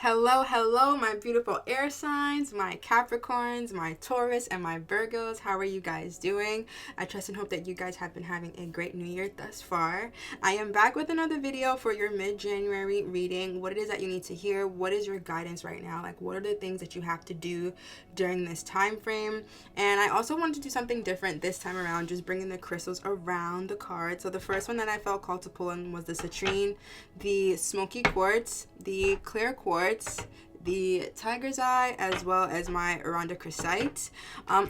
Hello, my beautiful air signs, my Capricorns, my Taurus, and my Virgos. How are you guys doing? I trust and hope that you guys have been having a great new year thus far. I am back with another video for your mid-January reading. What it is that you need to hear, what is your guidance right now, like what are the things that you have to do during this time frame. And I also wanted to do something different this time around, just bringing the crystals around the card. So the first one that I felt called to pull in was the citrine, the smoky quartz, the clear quartz, the tiger's eye, as well as my arundicrosite.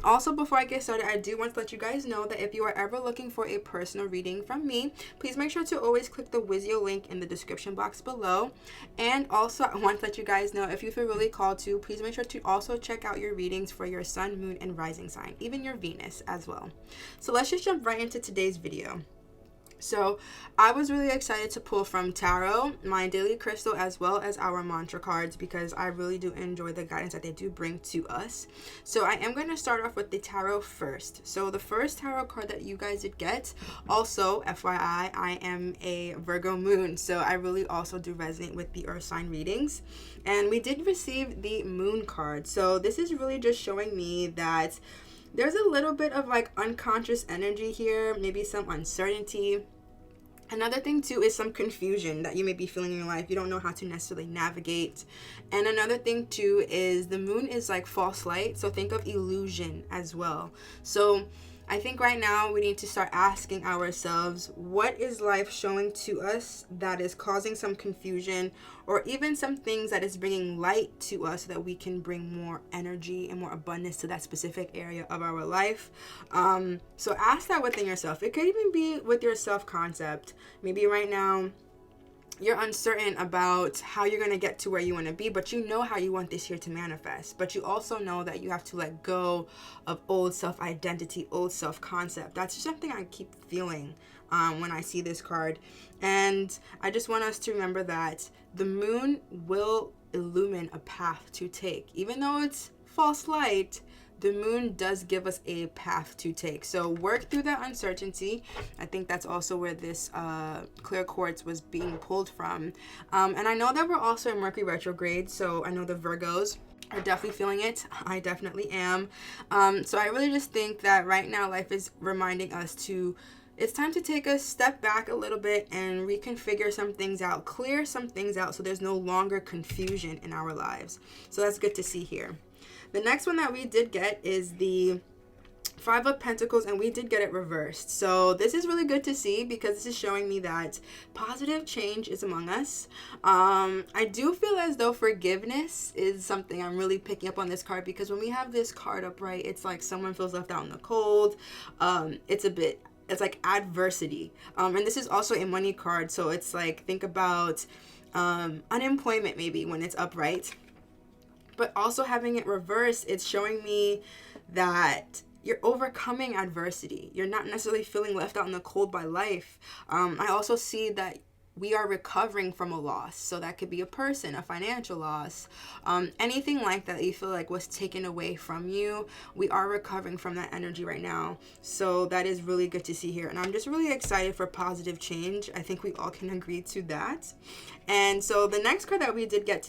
Also, before I get started, I do want to let you guys know that if you are ever looking for a personal reading from me, please make sure to always click the Wizio link in the description box below. And also, I want to let you guys know, if you feel really called to, please make sure to also check out your readings for your sun, moon, and rising sign, even your Venus as well. So let's just jump right into today's video. So I was really excited to pull from tarot, my daily crystal, as well as our mantra cards, because I really do enjoy the guidance that they do bring to us. So I am going to start off with the tarot first. So the first tarot card that you guys did get, also FYI, I am a Virgo moon, so I really also do resonate with the earth sign readings. And we did receive the moon card. So this is really just showing me that there's a little bit of like unconscious energy here, maybe some uncertainty. Another thing too is some confusion that you may be feeling in your life. You don't know how to necessarily navigate. And another thing too is the moon is like false light. So think of illusion as well. So I think right now we need to start asking ourselves, what is life showing to us that is causing some confusion, or even some things that is bringing light to us so that we can bring more energy and more abundance to that specific area of our life. So ask that within yourself. It could even be with your self-concept. Maybe right now you're uncertain about how you're going to get to where you want to be, but you know how you want this year to manifest. But you also know that you have to let go of old self-identity, old self-concept. That's just something I keep feeling when I see this card. And I just want us to remember that the moon will illumine a path to take. Even though it's false light, the moon does give us a path to take. So work through that uncertainty. I think that's also where this clear quartz was being pulled from. And I know that we're also in Mercury retrograde, so I know the Virgos are definitely feeling it. I definitely am. So I really just think that right now life is reminding us to, it's time to take a step back a little bit and reconfigure some things out, clear some things out so there's no longer confusion in our lives. So that's good to see here. The next one that we did get is the Five of Pentacles, and we did get it reversed. So this is really good to see because this is showing me that positive change is among us. I do feel as though forgiveness is something I'm really picking up on this card, because when we have this card upright, it's like someone feels left out in the cold. It's like adversity. And this is also a money card. So it's like, think about unemployment maybe when it's upright. But also having it reversed, it's showing me that you're overcoming adversity. You're not necessarily feeling left out in the cold by life. I also see that we are recovering from a loss. So that could be a person, a financial loss, anything like that you feel like was taken away from you. We are recovering from that energy right now. So that is really good to see here. And I'm just really excited for positive change. I think we all can agree to that. And so the next card that we did get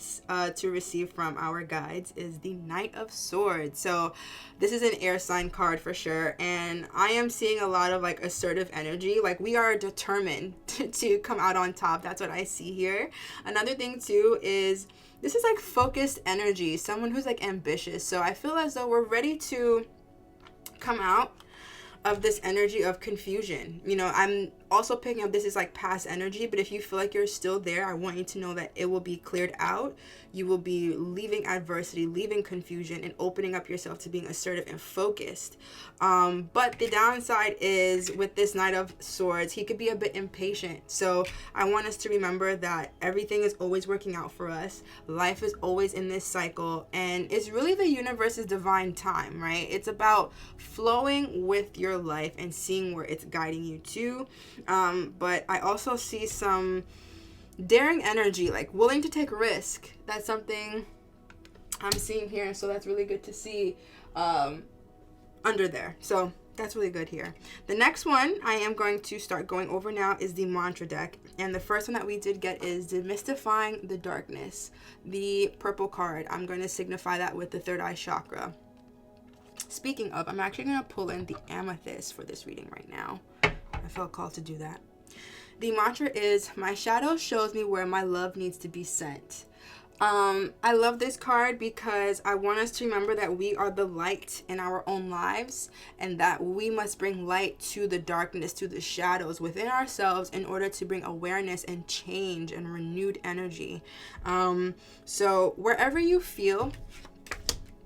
to receive from our guides is the Knight of Swords. So this is an air sign card for sure. And I am seeing a lot of like assertive energy. Like we are determined to come out on top. That's what I see here. Another thing too is this is like focused energy, someone who's like ambitious. So I feel as though we're ready to come out of this energy of confusion. You know, I'm also picking up this is like past energy, but if you feel like you're still there, I want you to know that it will be cleared out. You will be leaving adversity, leaving confusion, and opening up yourself to being assertive and focused. But the downside is with this Knight of Swords, he could be a bit impatient. So I want us to remember that everything is always working out for us. Life is always in this cycle, and it's really the universe's divine time, right? It's about flowing with your life and seeing where it's guiding you to. But I also see some daring energy, like willing to take risk. That's something I'm seeing here, so that's really good to see under there. So That's really good here. The next one I am going to start going over now is the mantra deck. And the first one that we did get is Demystifying the Darkness, the purple card. I'm going to signify that with the third eye chakra. Speaking of, I'm actually going to pull in the amethyst for this reading right now. I felt called to do that. The mantra is, my shadow shows me where my love needs to be sent. I love this card because I want us to remember that we are the light in our own lives, and that we must bring light to the darkness, to the shadows within ourselves, in order to bring awareness and change and renewed energy. So wherever you feel,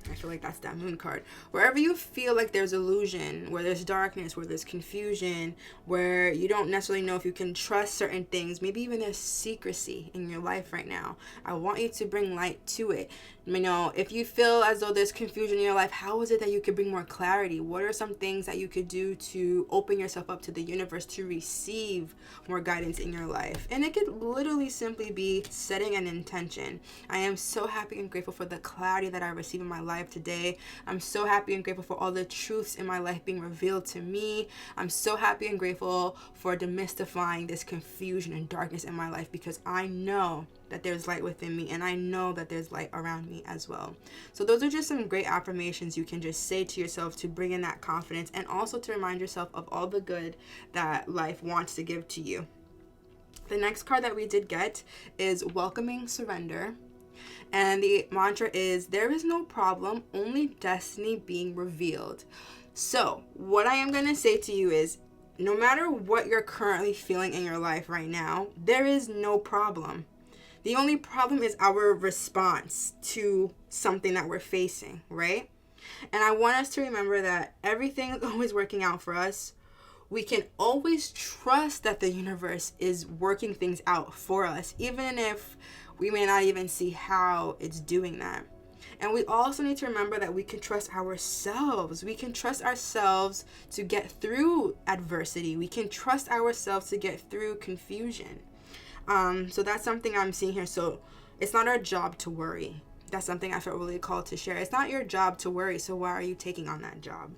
I feel like that's that moon card. Wherever you feel like there's illusion, where there's darkness, where there's confusion, where you don't necessarily know if you can trust certain things, maybe even there's secrecy in your life right now, I want you to bring light to it. You know, if you feel as though there's confusion in your life, how is it that you could bring more clarity? What are some things that you could do to open yourself up to the universe to receive more guidance in your life? And it could literally simply be setting an intention. I am so happy and grateful for the clarity that I receive in my life today. I'm so happy and grateful for all the truths in my life being revealed to me. I'm so happy and grateful for demystifying this confusion and darkness in my life, because I know that there's light within me, and I know that there's light around me as well. So those are just some great affirmations you can just say to yourself to bring in that confidence, and also to remind yourself of all the good that life wants to give to you. The next card that we did get is Welcoming Surrender. And the mantra is, there is no problem, only destiny being revealed. So what I am going to say to you is, no matter what you're currently feeling in your life right now, there is no problem. The only problem is our response to something that we're facing, right? And I want us to remember that everything is always working out for us. We can always trust that the universe is working things out for us, even if we may not even see how it's doing that. And we also need to remember that we can trust ourselves. We can trust ourselves to get through adversity. We can trust ourselves to get through confusion. So that's something I'm seeing here. So it's not our job to worry. That's something I felt really called to share. It's not your job to worry. So why are you taking on that job?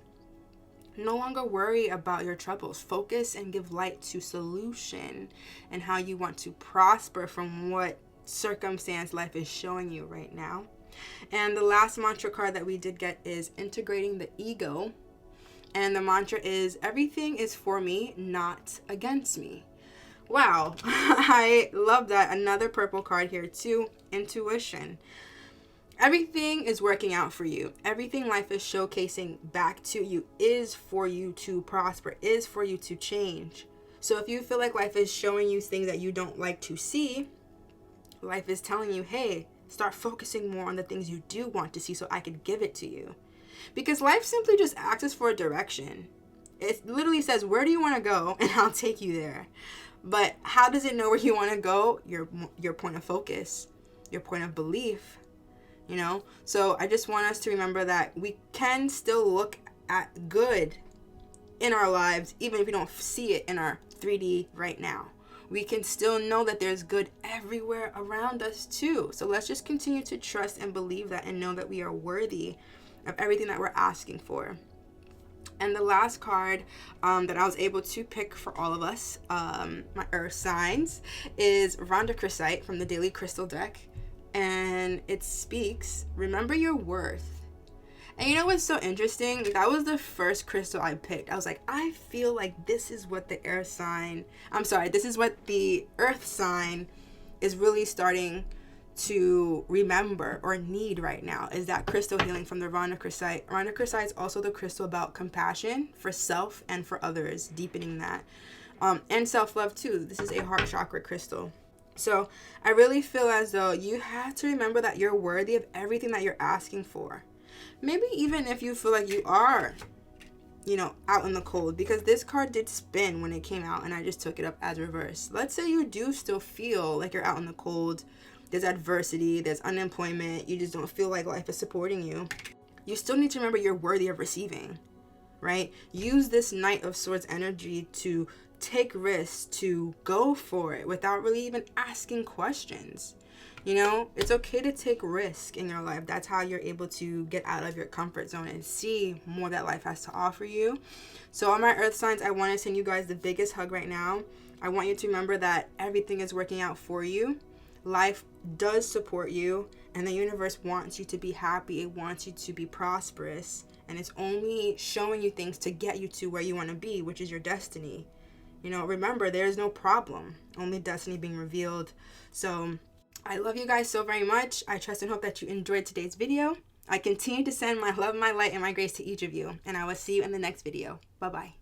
No longer worry about your troubles. Focus and give light to solution and how you want to prosper from what circumstance life is showing you right now. And the last mantra card that we did get is Integrating the Ego. And the mantra is, everything is for me, not against me. Wow, I love that. Another purple card here too, Intuition. Everything is working out for you. Everything life is showcasing back to you is for you to prosper, is for you to change. So if you feel like life is showing you things that you don't like to see, life is telling you, hey, start focusing more on the things you do want to see so I could give it to you. Because life simply just asks for a direction. It literally says, where do you want to go? And I'll take you there. But how does it know where you want to go? Your point of focus, your point of belief, you know? So I just want us to remember that we can still look at good in our lives, even if we don't see it in our 3D right now. We can still know that there's good everywhere around us too. So let's just continue to trust and believe that, and know that we are worthy of everything that we're asking for. And the last card that I was able to pick for all of us, my earth signs, is Rhodochrosite from the Daily Crystal deck. And it speaks, remember your worth. And you know what's so interesting? That was the first crystal I picked. I was like, I feel like this is what the earth sign is really starting to remember or need right now, is that crystal healing from the Rhodochrosite. Rhodochrosite is also the crystal about compassion for self and for others, deepening that, and self-love too. This is a heart chakra crystal. So I really feel as though you have to remember that you're worthy of everything that you're asking for. Maybe even if you feel like you are, out in the cold, because this card did spin when it came out and I just took it up as reverse. Let's say you do still feel like you're out in the cold. There's adversity, there's unemployment, you just don't feel like life is supporting you. You still need to remember you're worthy of receiving, right? Use this Knight of Swords energy to take risks, to go for it without really even asking questions. You know, it's okay to take risk in your life. That's how you're able to get out of your comfort zone and see more that life has to offer you. So all my earth signs, I want to send you guys the biggest hug right now. I want you to remember that everything is working out for you. Life does support you, and the universe wants you to be happy. It wants you to be prosperous, and it's only showing you things to get you to where you want to be, which is your destiny. You know, remember, there is no problem, only destiny being revealed. So I love you guys so very much. I trust and hope that you enjoyed today's video. I continue to send my love, my light, and my grace to each of you, and I will see you in the next video. Bye-bye.